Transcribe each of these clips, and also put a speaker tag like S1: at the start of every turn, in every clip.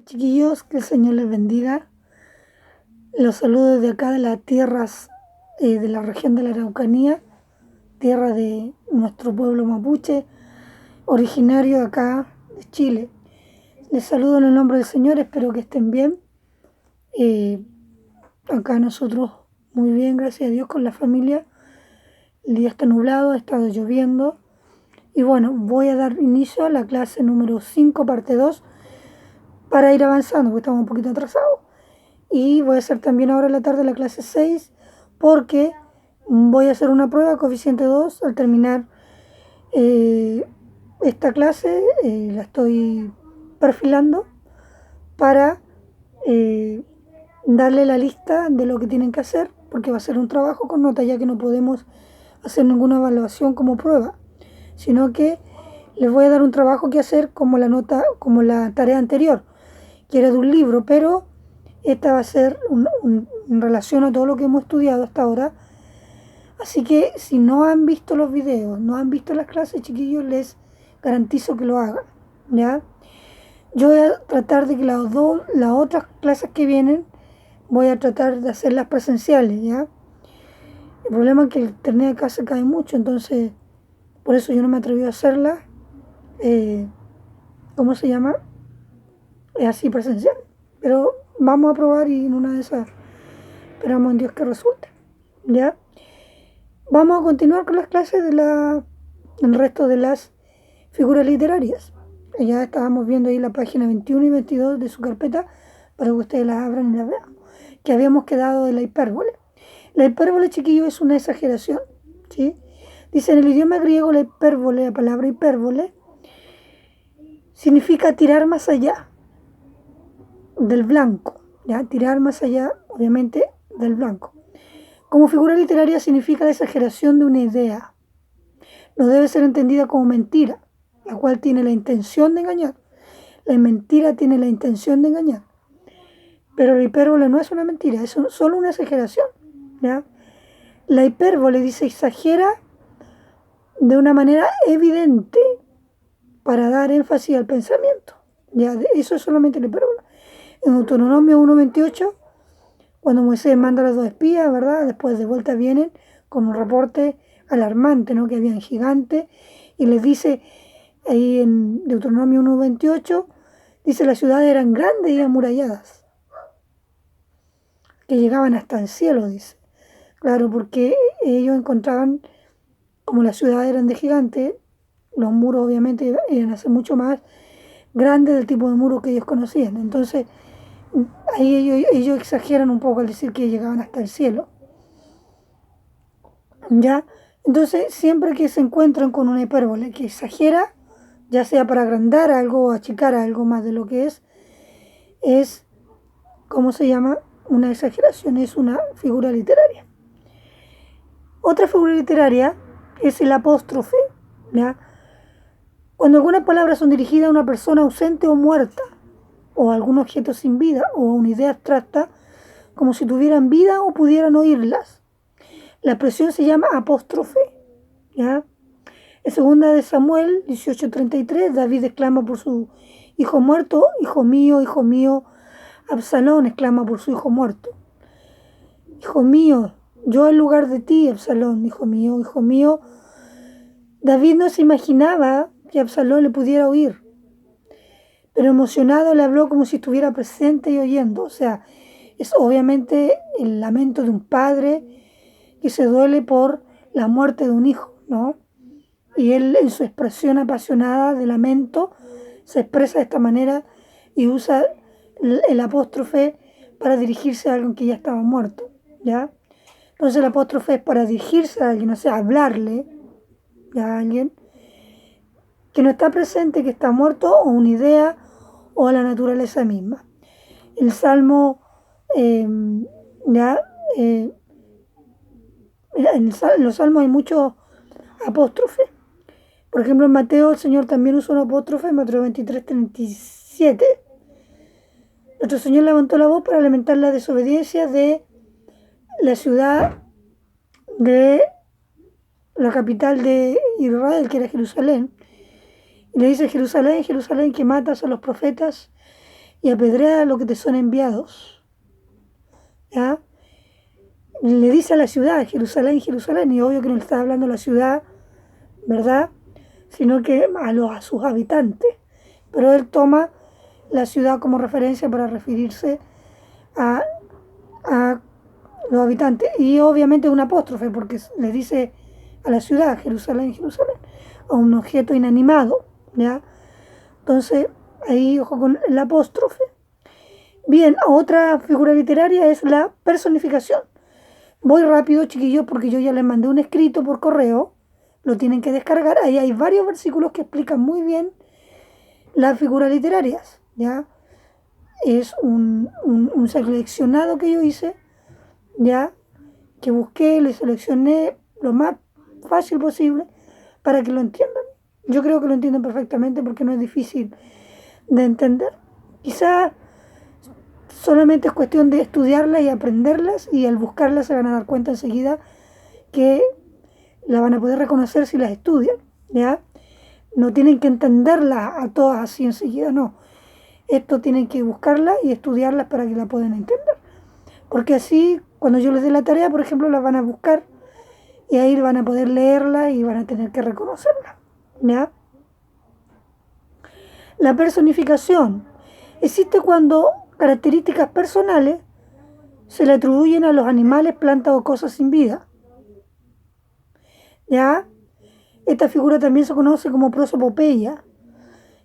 S1: Chiquillos, que el Señor les bendiga. Los saludo desde acá de las tierras de la región de la Araucanía, tierra de nuestro pueblo mapuche, originario de acá de Chile. Les saludo en el nombre del Señor, espero que estén bien. Acá nosotros muy bien, gracias a Dios, con la familia. El día está nublado, ha estado lloviendo. Y bueno, voy a dar inicio a la clase número 5, parte 2, para ir avanzando, porque estamos un poquito atrasados. Y voy a hacer también ahora en la tarde la clase 6, porque voy a hacer una prueba coeficiente 2 al terminar esta clase. La estoy perfilando para darle la lista de lo que tienen que hacer, porque va a ser un trabajo con nota, ya que no podemos hacer ninguna evaluación como prueba, sino que les voy a dar un trabajo que hacer como la nota, como la tarea anterior, que era de un libro, pero esta va a ser en relación a todo lo que hemos estudiado hasta ahora. Así que si no han visto los videos, no han visto las clases, chiquillos, les garantizo que lo hagan, ¿ya? Yo voy a tratar de que las otras clases que vienen, voy a tratar de hacerlas presenciales, ¿ya? El problema es que el internet acá se cae mucho, entonces por eso yo no me atreví a hacerlas, ¿cómo se llama? Es así presencial. Pero vamos a probar y en una de esas esperamos en Dios que resulte, ¿ya? Vamos a continuar con las clases del resto de las figuras literarias. Ya estábamos viendo ahí la página 21 y 22 de su carpeta para que ustedes las abran y las vean. Que habíamos quedado de la hipérbole. La hipérbole, chiquillo, es una exageración, ¿sí? Dice en el idioma griego la hipérbole, la palabra hipérbole, significa tirar más allá del blanco, ¿ya? Tirar más allá, obviamente, del blanco. Como figura literaria significa la exageración de una idea. No debe ser entendida como mentira, la cual tiene la intención de engañar. La mentira tiene la intención de engañar. Pero la hipérbole no es una mentira, es solo una exageración, ¿ya? La hipérbole, dice, exagera de una manera evidente para dar énfasis al pensamiento. Ya, eso es solamente la hipérbole. En Deuteronomio 1:28, cuando Moisés manda a los 2 espías, ¿verdad? Después de vuelta vienen con un reporte alarmante, ¿no? Que habían gigantes, y les dice ahí en Deuteronomio 1:28, dice, las ciudades eran grandes y amuralladas, que llegaban hasta el cielo, dice. Claro, porque ellos encontraban, como las ciudades eran de gigantes, los muros obviamente iban a ser mucho más grandes del tipo de muro que ellos conocían. Entonces, ahí ellos exageran un poco al decir que llegaban hasta el cielo, ¿ya? Entonces, siempre que se encuentran con una hipérbole que exagera, ya sea para agrandar algo o achicar algo más de lo que es, ¿cómo se llama? Una exageración, es una figura literaria. Otra figura literaria es el apóstrofe, ¿ya? Cuando algunas palabras son dirigidas a una persona ausente o muerta, o a algún objeto sin vida, o a una idea abstracta, como si tuvieran vida o pudieran oírlas. La expresión se llama apóstrofe, ¿ya? En 2 de Samuel 18:33, David exclama por su hijo muerto, hijo mío, Absalón exclama por su hijo muerto. Hijo mío, yo en lugar de ti, Absalón, hijo mío, hijo mío. David no se imaginaba que Absalón le pudiera oír, pero emocionado le habló como si estuviera presente y oyendo. O sea, es obviamente el lamento de un padre que se duele por la muerte de un hijo, ¿no? Y él, en su expresión apasionada de lamento, se expresa de esta manera y usa el apóstrofe para dirigirse a alguien que ya estaba muerto, ¿ya? Entonces el apóstrofe es para dirigirse a alguien, o sea, hablarle, ¿ya? A alguien que no está presente, que está muerto, o una idea, o a la naturaleza misma. El Salmo, ¿ya? En los salmos hay muchos apóstrofes. Por ejemplo, en Mateo el Señor también usa un apóstrofe, en Mateo 23:37. Nuestro Señor levantó la voz para lamentar la desobediencia de la ciudad de la capital de Israel, que era Jerusalén. Y le dice, Jerusalén, Jerusalén, que matas a los profetas y apedrea a los que te son enviados. ¿Ya? Le dice a la ciudad, Jerusalén, Jerusalén, y obvio que no le está hablando a la ciudad, ¿verdad? Sino que a sus habitantes. Pero él toma la ciudad como referencia para referirse a los habitantes. Y obviamente un apóstrofe, porque le dice a la ciudad, Jerusalén, Jerusalén, a un objeto inanimado, ¿ya? Entonces, ahí ojo con el apóstrofe. Bien, otra figura literaria es la personificación. Voy rápido, chiquillos, porque yo ya les mandé un escrito por correo, lo tienen que descargar. Ahí hay varios versículos que explican muy bien las figuras literarias, ¿ya? Es un seleccionado que yo hice, ¿ya? Que busqué, le seleccioné lo más fácil posible para que lo entiendan. Yo creo que lo entienden perfectamente porque no es difícil de entender. Quizá solamente es cuestión de estudiarlas y aprenderlas, y al buscarlas se van a dar cuenta enseguida que la van a poder reconocer si las estudian, ¿ya? No tienen que entenderlas a todas así enseguida, no. Esto tienen que buscarlas y estudiarlas para que la puedan entender. Porque así, cuando yo les dé la tarea, por ejemplo, las van a buscar y ahí van a poder leerla y van a tener que reconocerla, ¿ya? La personificación existe cuando características personales se le atribuyen a los animales, plantas o cosas sin vida, ¿ya? Esta figura también se conoce como prosopopeya,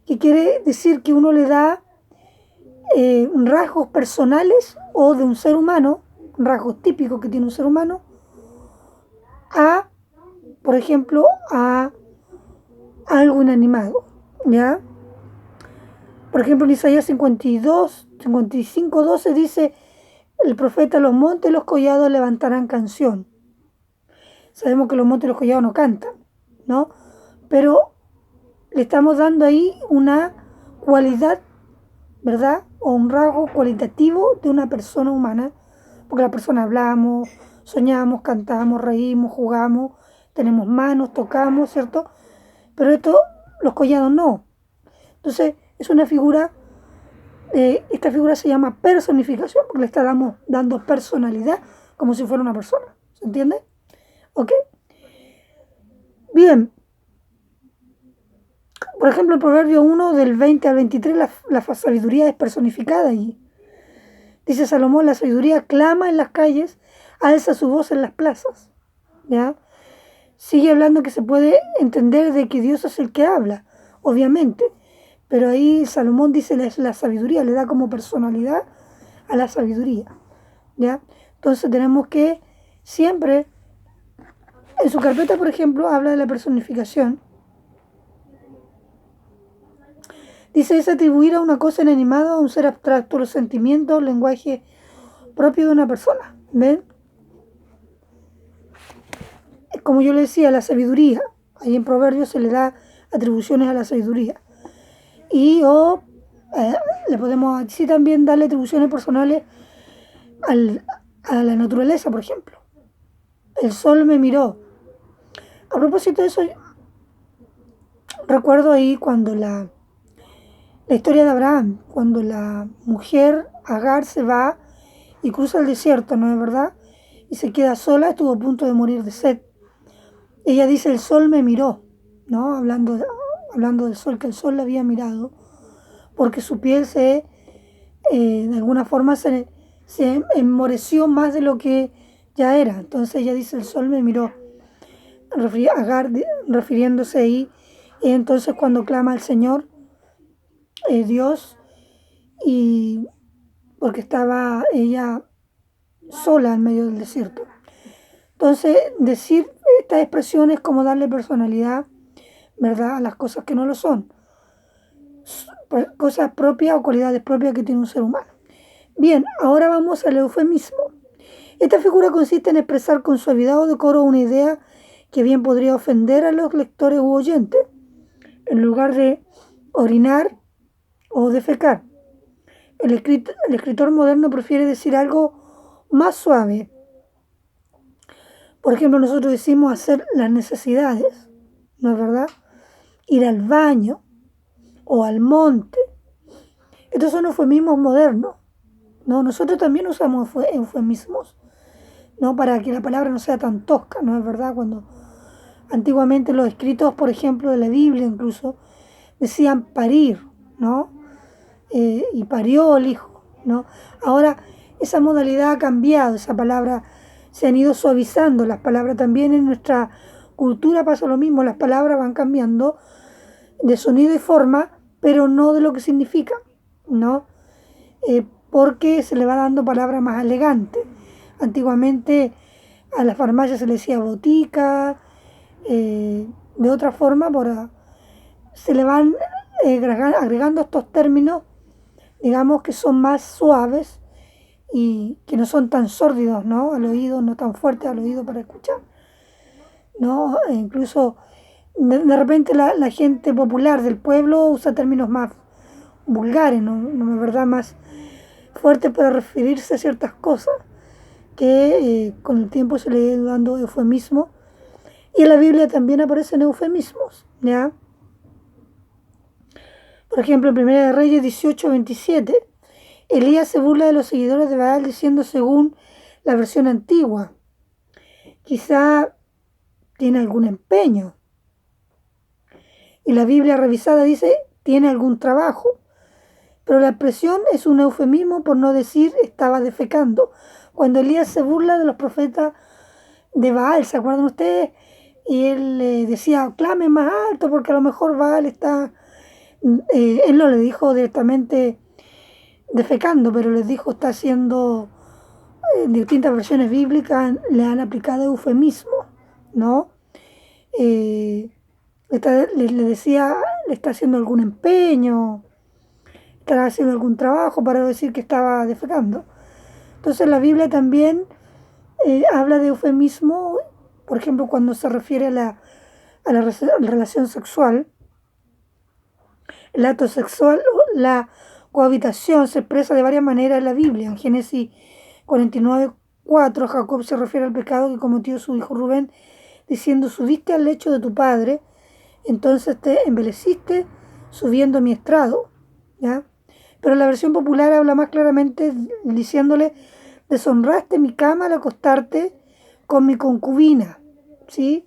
S1: que quiere decir que uno le da rasgos personales o de un ser humano, rasgos típicos que tiene un ser humano, a, por ejemplo, a algo inanimado, ¿ya? Por ejemplo, en Isaías 55, 12 dice, el profeta: los montes y los collados levantarán canción. Sabemos que los montes y los collados no cantan, ¿no? Pero le estamos dando ahí una cualidad, ¿verdad? O un rasgo cualitativo de una persona humana, porque la persona hablamos, soñamos, cantamos, reímos, jugamos, tenemos manos, tocamos, ¿cierto? Pero esto, los collados no. Entonces, es una figura, esta figura se llama personificación, porque le está dando personalidad como si fuera una persona. ¿Se entiende? ¿Ok? Bien. Por ejemplo, el Proverbio 1 del 20 al 23, la sabiduría es personificada allí. Dice Salomón: la sabiduría clama en las calles, alza su voz en las plazas. ¿Ya? Sigue hablando que se puede entender de que Dios es el que habla, obviamente. Pero ahí Salomón dice la sabiduría, le da como personalidad a la sabiduría. ¿Ya? Entonces tenemos que siempre, en su carpeta, por ejemplo, habla de la personificación. Dice: es atribuir a una cosa inanimada, a un ser abstracto, los sentimientos, lenguaje propio de una persona. ¿Ven? Como yo le decía, la sabiduría. Ahí en Proverbios se le da atribuciones a la sabiduría. Y le podemos así también darle atribuciones personales a la naturaleza, por ejemplo. El sol me miró. A propósito de eso, recuerdo ahí cuando la historia de Abraham, cuando la mujer Agar se va y cruza el desierto, ¿no es verdad? Y se queda sola, estuvo a punto de morir de sed. Ella dice: el sol me miró, ¿no? Hablando del sol, que el sol la había mirado, porque su piel de alguna forma se enmoreció más de lo que ya era. Entonces ella dice: el sol me miró, Agar refiriéndose ahí. Y entonces cuando clama al Señor, Dios, y porque estaba ella sola en medio del desierto. Entonces, decir estas expresiones es como darle personalidad, ¿verdad?, a las cosas que no lo son. Cosas propias o cualidades propias que tiene un ser humano. Bien, ahora vamos al eufemismo. Esta figura consiste en expresar con suavidad o decoro una idea que bien podría ofender a los lectores u oyentes, en lugar de orinar o defecar. El escritor moderno prefiere decir algo más suave. Por ejemplo, nosotros decimos hacer las necesidades, ¿no es verdad? Ir al baño o al monte. Estos son eufemismos modernos, ¿no? Nosotros también usamos eufemismos, ¿no? Para que la palabra no sea tan tosca, ¿no es verdad? Cuando antiguamente los escritos, por ejemplo, de la Biblia incluso, decían parir, ¿no? Y parió el hijo, ¿no? Ahora esa modalidad ha cambiado, esa palabra se han ido suavizando, las palabras también en nuestra cultura pasa lo mismo, las palabras van cambiando de sonido y forma, pero no de lo que significan, ¿no? Porque se le va dando palabras más elegantes. Antiguamente a la farmacia se le decía botica, de otra forma se le van agregando estos términos, digamos, que son más suaves y que no son tan sórdidos, ¿no? Al oído, no tan fuertes al oído para escuchar, ¿no? E incluso de repente la gente popular del pueblo usa términos más vulgares, ¿no? ¿No es verdad? Más fuertes para referirse a ciertas cosas que con el tiempo se le ha ido dando eufemismo. Y en la Biblia también aparecen eufemismos, ¿ya? Por ejemplo, en 1 de Reyes 18:27, Elías se burla de los seguidores de Baal diciendo, según la versión antigua, quizá tiene algún empeño. Y la Biblia revisada dice, tiene algún trabajo. Pero la expresión es un eufemismo por no decir estaba defecando. Cuando Elías se burla de los profetas de Baal, ¿se acuerdan ustedes? Y él decía, clame más alto porque a lo mejor Baal está... él no le dijo directamente defecando, pero les dijo está haciendo... en distintas versiones bíblicas le han aplicado eufemismo, ¿no? Le decía, le está haciendo algún empeño, estará haciendo algún trabajo para decir que estaba defecando. Entonces la Biblia también habla de eufemismo, por ejemplo, cuando se refiere a la relación sexual. El acto sexual, la cohabitación se expresa de varias maneras en la Biblia. En Génesis 49:4, Jacob se refiere al pecado que cometió su hijo Rubén, diciendo, subiste al lecho de tu padre, entonces te embeleciste subiendo mi estrado, ¿ya? Pero la versión popular habla más claramente diciéndole, deshonraste mi cama al acostarte con mi concubina, ¿sí?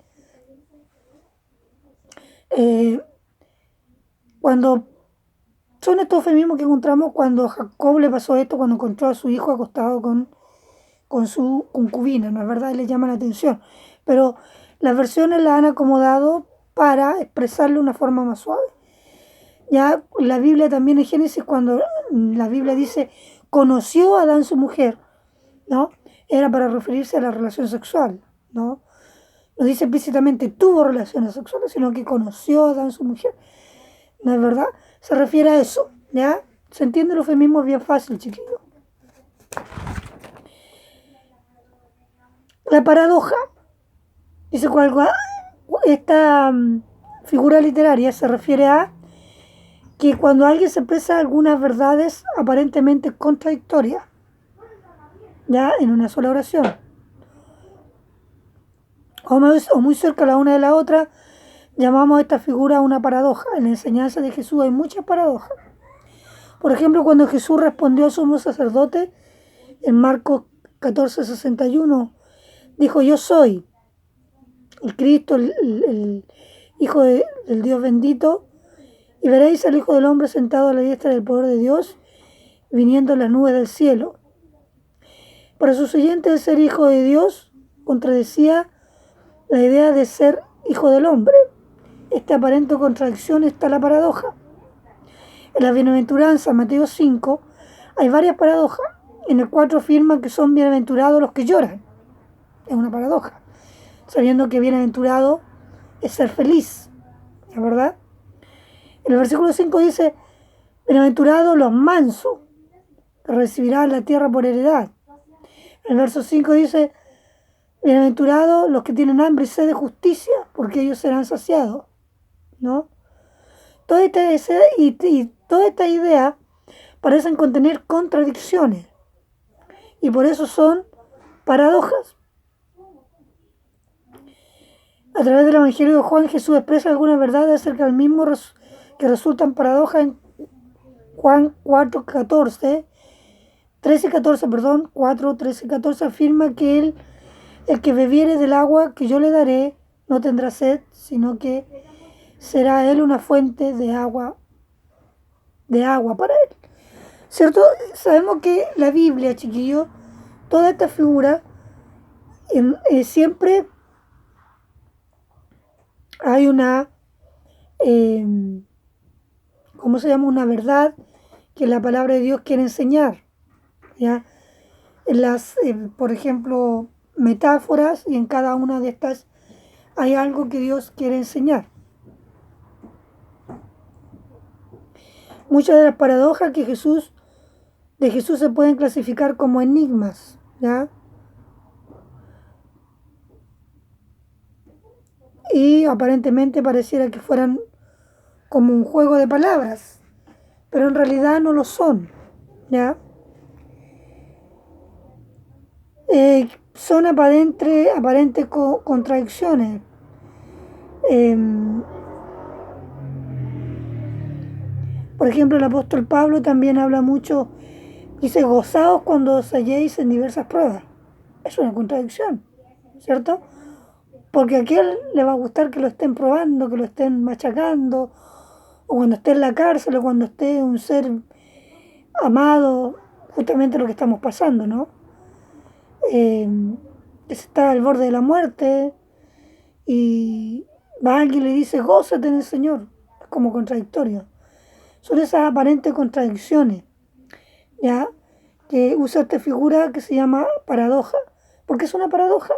S1: Cuando son estos eufemismos que encontramos cuando Jacob le pasó esto, cuando encontró a su hijo acostado con su concubina, ¿no es verdad? Y le llama la atención. Pero las versiones las han acomodado para expresarlo de una forma más suave. Ya la Biblia también en Génesis, cuando la Biblia dice, conoció a Adán su mujer, ¿no? Era para referirse a la relación sexual, ¿no? No dice explícitamente tuvo relaciones sexuales, sino que conoció a Adán su mujer. ¿No es verdad? Se refiere a eso, ¿ya? Se entiende el eufemismo bien fácil, chiquillos. La paradoja. Dice esta figura literaria se refiere a que cuando alguien se expresa algunas verdades aparentemente contradictorias, ya en una sola oración, o muy cerca la una de la otra, llamamos a esta figura una paradoja. En la enseñanza de Jesús hay muchas paradojas. Por ejemplo, cuando Jesús respondió a sumo sacerdote, en Marcos 14:61, dijo, yo soy el Cristo, el Hijo del Dios bendito, y veréis al Hijo del Hombre sentado a la diestra del poder de Dios, viniendo en las nubes del cielo. Para sus oyentes, el ser hijo de Dios contradecía la idea de ser hijo del hombre. Esta aparente contradicción está la paradoja. En la bienaventuranza, Mateo 5, hay varias paradojas. En el 4 afirma que son bienaventurados los que lloran. Es una paradoja. Sabiendo que bienaventurado es ser feliz. ¿Es verdad? En el versículo 5 dice, bienaventurados los mansos, que recibirán la tierra por heredad. En el verso 5 dice, bienaventurados los que tienen hambre y sed de justicia, porque ellos serán saciados, ¿no? Toda esta idea parecen contener contradicciones y por eso son paradojas. A través del Evangelio de Juan, Jesús expresa algunas verdades acerca del mismo que resultan paradojas Juan 4:14, 13:14, perdón, 4, 13:14 afirma que el que bebiere del agua que yo le daré no tendrá sed, sino que será él una fuente de agua para él. ¿Cierto? Sabemos que la Biblia, chiquillos, toda esta figura, siempre hay una, ¿cómo se llama? Una verdad que la palabra de Dios quiere enseñar, ¿ya? En las, por ejemplo, metáforas, y en cada una de estas hay algo que Dios quiere enseñar. Muchas de las paradojas de Jesús se pueden clasificar como enigmas, ¿ya? Y aparentemente pareciera que fueran como un juego de palabras, pero en realidad no lo son, ¿ya? Son aparentes contradicciones. Por ejemplo, el apóstol Pablo también habla mucho, dice, gozaos cuando os halléis en diversas pruebas. Es una contradicción, ¿cierto? Porque a quién le va a gustar que lo estén probando, que lo estén machacando, o cuando esté en la cárcel, o cuando esté un ser amado, justamente lo que estamos pasando, ¿no? Que se está al borde de la muerte y va alguien y le dice, gózate en el Señor. Es como contradictorio. Son esas aparentes contradicciones, ¿ya? Que usa esta figura que se llama paradoja. ¿Por qué es una paradoja?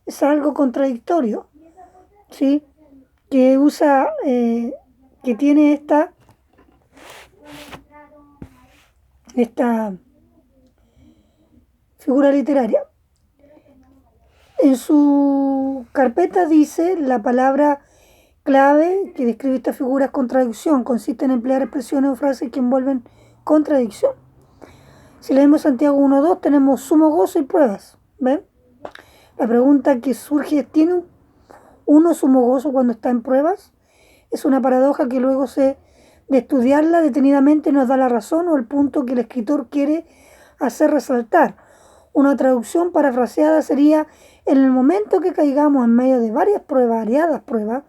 S1: Es algo contradictorio, ¿sí? Que usa, que tiene esta figura literaria. En su carpeta dice la palabra clave que describe esta figura es contradicción. Consiste en emplear expresiones o frases que envuelven contradicción. Si leemos Santiago 1:2 tenemos sumo gozo y pruebas. ¿Ven? La pregunta que surge es, ¿tiene uno sumo gozo cuando está en pruebas? Es una paradoja que luego de estudiarla detenidamente nos da la razón o el punto que el escritor quiere hacer resaltar. Una traducción parafraseada sería, en el momento que caigamos en medio de variadas pruebas,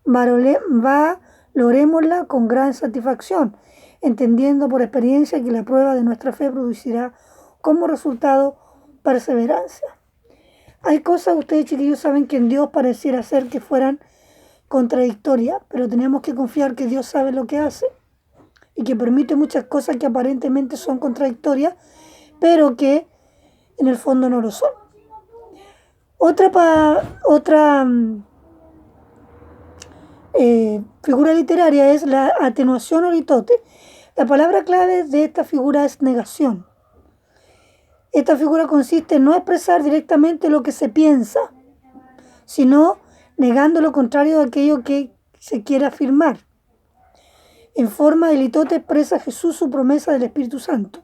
S1: valorémosla con gran satisfacción, entendiendo por experiencia que la prueba de nuestra fe producirá como resultado perseverancia. Hay cosas, ustedes chiquillos saben que en Dios pareciera ser que fueran contradictorias, pero tenemos que confiar que Dios sabe lo que hace y que permite muchas cosas que aparentemente son contradictorias, pero que en el fondo no lo son. Otra figura literaria es la atenuación o litote. La palabra clave de esta figura es negación. Esta figura consiste en no expresar directamente lo que se piensa, sino negando lo contrario de aquello que se quiere afirmar. En forma de litote expresa Jesús su promesa del Espíritu Santo.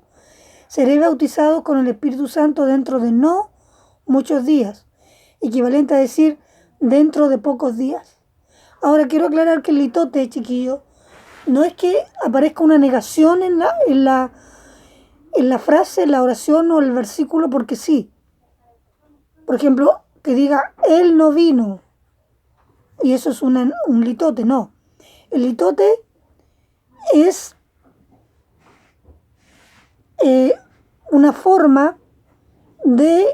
S1: Seré bautizado con el Espíritu Santo dentro de no muchos días, equivalente a decir dentro de pocos días. Ahora quiero aclarar que el litote, chiquillo, no es que aparezca una negación en la frase, en la oración o el versículo porque sí. Por ejemplo, que diga, él no vino. Y eso es un litote, no. El litote es una forma de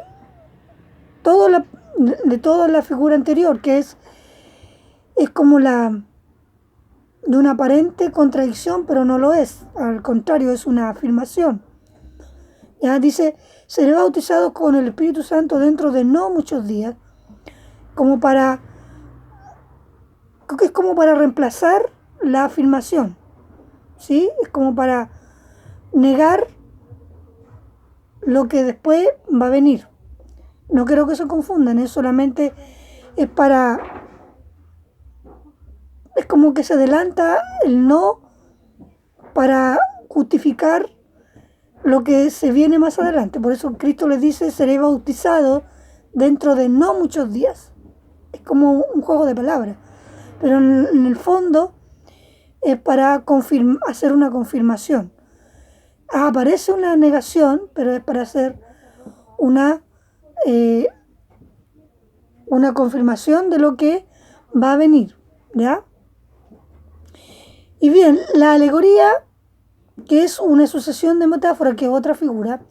S1: toda la figura anterior, que es como de una aparente contradicción, pero no lo es. Al contrario, es una afirmación. Ya dice, seré bautizado con el Espíritu Santo dentro de no muchos días, es como para reemplazar la afirmación, ¿sí? Es como para negar lo que después va a venir. No quiero que se confundan, es solamente es como que se adelanta el no para justificar lo que se viene más adelante. Por eso Cristo les dice, seré bautizado dentro de no muchos días. Es como un juego de palabras. Pero en el fondo es para hacer una confirmación. Aparece una negación, pero es para hacer una confirmación de lo que va a venir, ¿ya? Y bien, la alegoría, que es una sucesión de metáforas, que es otra figura.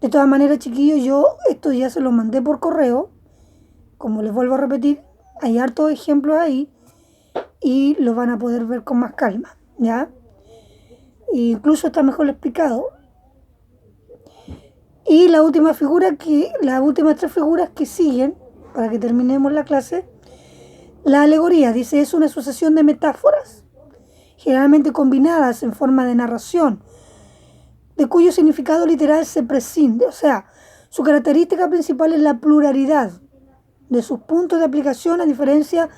S1: De todas maneras, chiquillos, yo esto ya se lo mandé por correo. Como les vuelvo a repetir, hay hartos ejemplos ahí y los van a poder ver con más calma, ¿ya? E incluso está mejor explicado. Y las últimas tres figuras que siguen, para que terminemos la clase, la alegoría, dice, es una sucesión de metáforas, generalmente combinadas en forma de narración, de cuyo significado literal se prescinde. O sea, su característica principal es la pluralidad de sus puntos de aplicación, a diferencia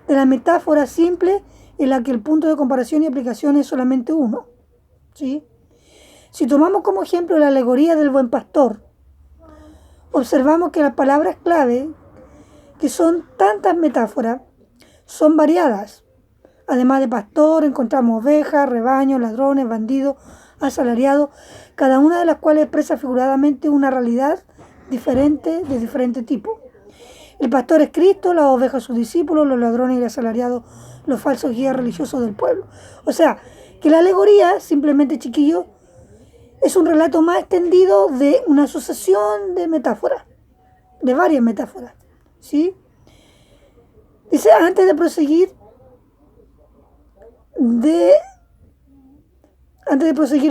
S1: de la metáfora simple en la que el punto de comparación y aplicación es solamente uno, ¿sí? Si tomamos como ejemplo la alegoría del buen pastor, observamos que las palabras clave, que son tantas metáforas, son variadas. Además de pastor, encontramos ovejas, rebaños, ladrones, bandidos, asalariados, cada una de las cuales expresa figuradamente una realidad diferente, de diferente tipo. El pastor es Cristo, las ovejas sus discípulos, los ladrones y los asalariados, los falsos guías religiosos del pueblo. O sea, que la alegoría, simplemente, chiquillos, es un relato más extendido de una sucesión de metáforas, de varias metáforas, ¿sí? Dice, antes de proseguir,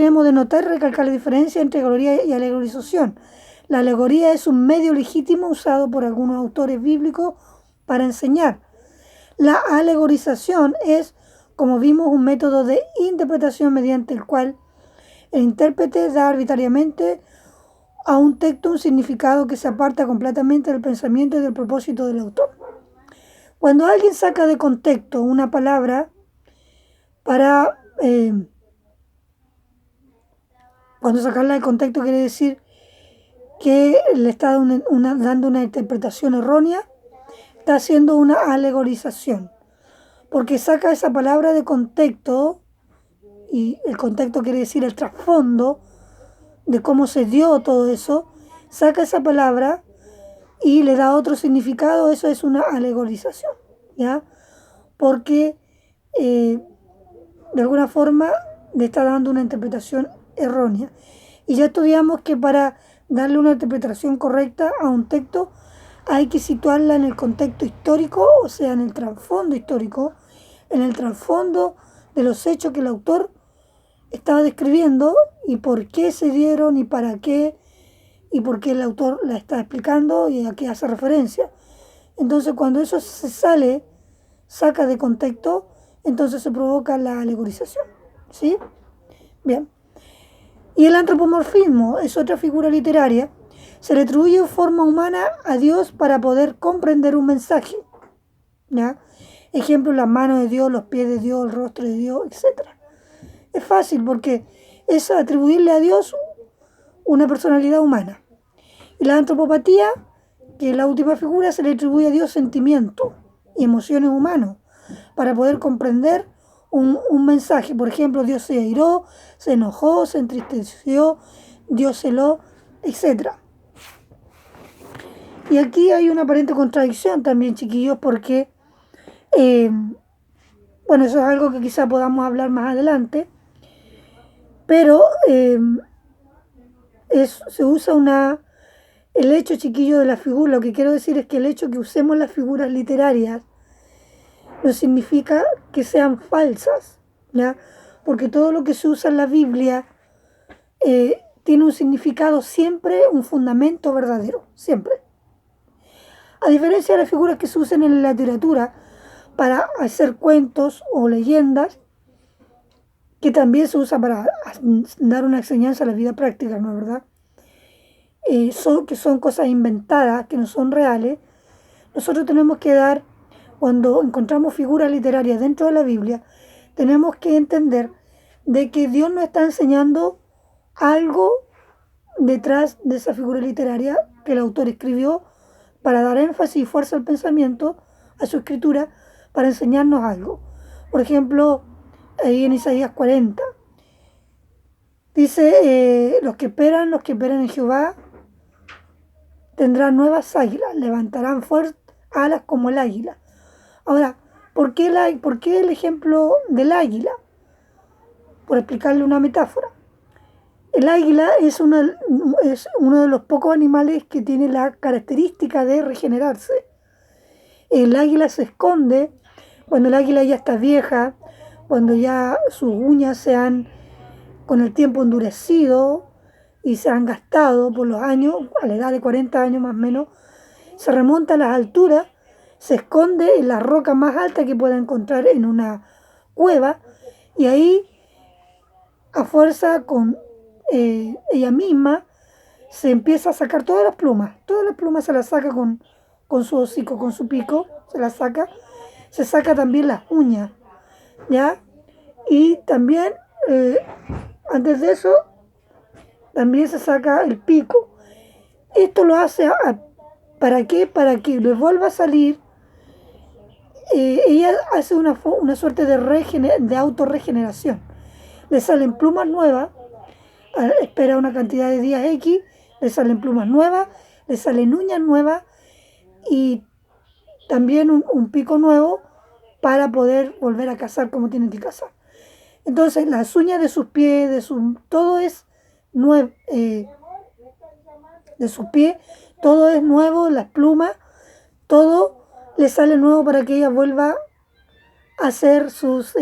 S1: hemos de notar y recalcar la diferencia entre alegoría y alegorización. La alegoría es un medio legítimo usado por algunos autores bíblicos para enseñar. La alegorización es, como vimos, un método de interpretación mediante el cual el intérprete da arbitrariamente a un texto un significado que se aparta completamente del pensamiento y del propósito del autor. Cuando alguien saca de contexto una palabra cuando sacarla de contexto quiere decir que le está dando una interpretación errónea, está haciendo una alegorización, porque saca esa palabra de contexto, y el contexto quiere decir el trasfondo de cómo se dio todo eso, saca esa palabra y le da otro significado. Eso es una alegorización, ¿ya? Porque de alguna forma le está dando una interpretación errónea. Y ya estudiamos que para darle una interpretación correcta a un texto hay que situarla en el contexto histórico, o sea, en el trasfondo histórico, en el trasfondo de los hechos que el autor estaba describiendo y por qué se dieron y para qué y por qué el autor la está explicando y a qué hace referencia. Entonces, cuando eso saca de contexto, entonces se provoca la alegorización, ¿sí? Bien. Y el antropomorfismo es otra figura literaria. Se le atribuye forma humana a Dios para poder comprender un mensaje, ¿ya? Ejemplo, las manos de Dios, los pies de Dios, el rostro de Dios, etc. Es fácil porque es atribuirle a Dios una personalidad humana. Y la antropopatía, que es la última figura, se le atribuye a Dios sentimientos y emociones humanos para poder comprender un mensaje. Por ejemplo, Dios se airó, se enojó, se entristeció, Dios celó, etc. Y aquí hay una aparente contradicción también, chiquillos, porque, bueno, eso es algo que quizá podamos hablar más adelante, pero se usa el hecho, chiquillo, de la figura. Lo que quiero decir es que el hecho que usemos las figuras literarias no significa que sean falsas, ¿ya? Porque todo lo que se usa en la Biblia tiene un significado siempre, un fundamento verdadero, siempre. A diferencia de las figuras que se usan en la literatura para hacer cuentos o leyendas, que también se usa para dar una enseñanza a la vida práctica, ¿no es verdad? Que son cosas inventadas, que no son reales. Nosotros tenemos que cuando encontramos figuras literarias dentro de la Biblia, tenemos que entender de que Dios nos está enseñando algo detrás de esa figura literaria que el autor escribió para dar énfasis y fuerza al pensamiento, a su escritura, para enseñarnos algo. Por ejemplo, ahí en Isaías 40. Dice, los que esperan en Jehová tendrán nuevas águilas, levantarán fuertes alas como el águila. Ahora, ¿por qué el ejemplo del águila? Por explicarle una metáfora. El águila es uno de los pocos animales que tiene la característica de regenerarse. El águila se esconde cuando el águila ya está vieja, cuando ya sus uñas se han con el tiempo endurecido y se han gastado por los años, a la edad de 40 años más o menos, se remonta a las alturas, se esconde en la roca más alta que pueda encontrar en una cueva y ahí, a fuerza con ella misma, se empieza a sacar todas las plumas se las saca con su hocico, con su pico, se saca también las uñas, ¿ya? Y también, antes de eso, también se saca el pico. Esto lo hace, ¿para qué? Para que le vuelva a salir. Ella hace una suerte de autorregeneración. Le salen plumas nuevas, espera una cantidad de días X, le salen plumas nuevas, le salen uñas nuevas y también un pico nuevo para poder volver a cazar como tienen que cazar. Entonces las uñas de sus pies, todo es nuevo, de sus pies, todo es nuevo, las plumas, todo le sale nuevo para que ella vuelva a hacer sus,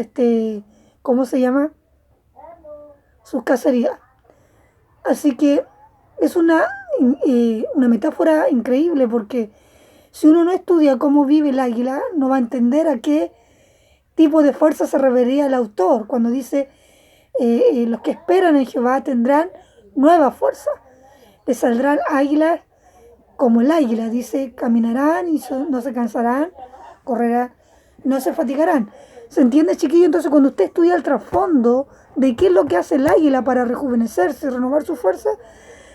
S1: ¿cómo se llama? Sus cacerías. Así que es una metáfora increíble porque si uno no estudia cómo vive el águila, no va a entender a qué tipo de fuerza se refería el autor cuando dice los que esperan en Jehová tendrán nueva fuerza. Les saldrán águilas como el águila, dice, caminarán y no se cansarán, correrán, no se fatigarán. ¿Se entiende, chiquillo? Entonces, cuando usted estudia el trasfondo de qué es lo que hace el águila para rejuvenecerse, renovar su fuerza,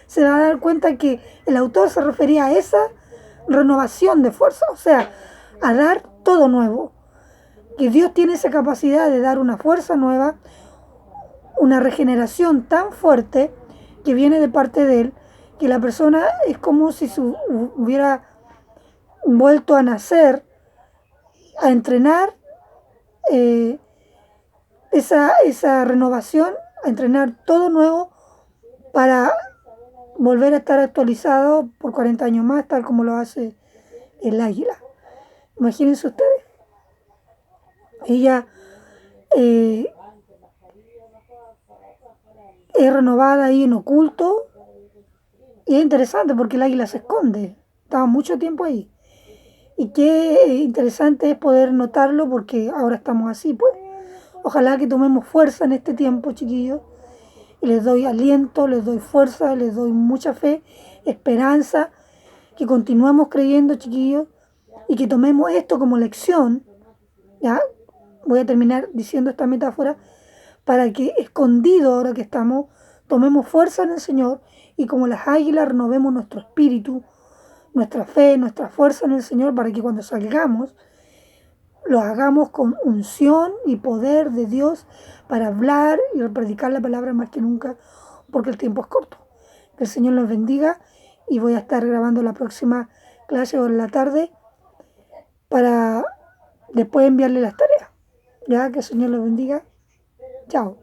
S1: se va a dar cuenta que el autor se refería a esa renovación de fuerza, o sea, a dar todo nuevo. Que Dios tiene esa capacidad de dar una fuerza nueva, una regeneración tan fuerte que viene de parte de Él, que la persona es como si hubiera vuelto a nacer, a entrenar esa renovación, a entrenar todo nuevo para volver a estar actualizado por 40 años más, tal como lo hace el águila. Imagínense ustedes. Ella es renovada ahí en oculto y es interesante porque el águila se esconde, estaba mucho tiempo ahí. Y qué interesante es poder notarlo porque ahora estamos así, pues. Ojalá que tomemos fuerza en este tiempo, chiquillos. Y les doy aliento, les doy fuerza, les doy mucha fe, esperanza, que continuemos creyendo, chiquillos, y que tomemos esto como lección, ¿ya? Voy a terminar diciendo esta metáfora, para que escondido ahora que estamos, tomemos fuerza en el Señor y como las águilas renovemos nuestro espíritu, nuestra fe, nuestra fuerza en el Señor, para que cuando salgamos lo hagamos con unción y poder de Dios para hablar y predicar la palabra más que nunca, porque el tiempo es corto. Que el Señor los bendiga y voy a estar grabando la próxima clase o en la tarde para después enviarle las tareas. Ya, que el Señor los bendiga. Chao.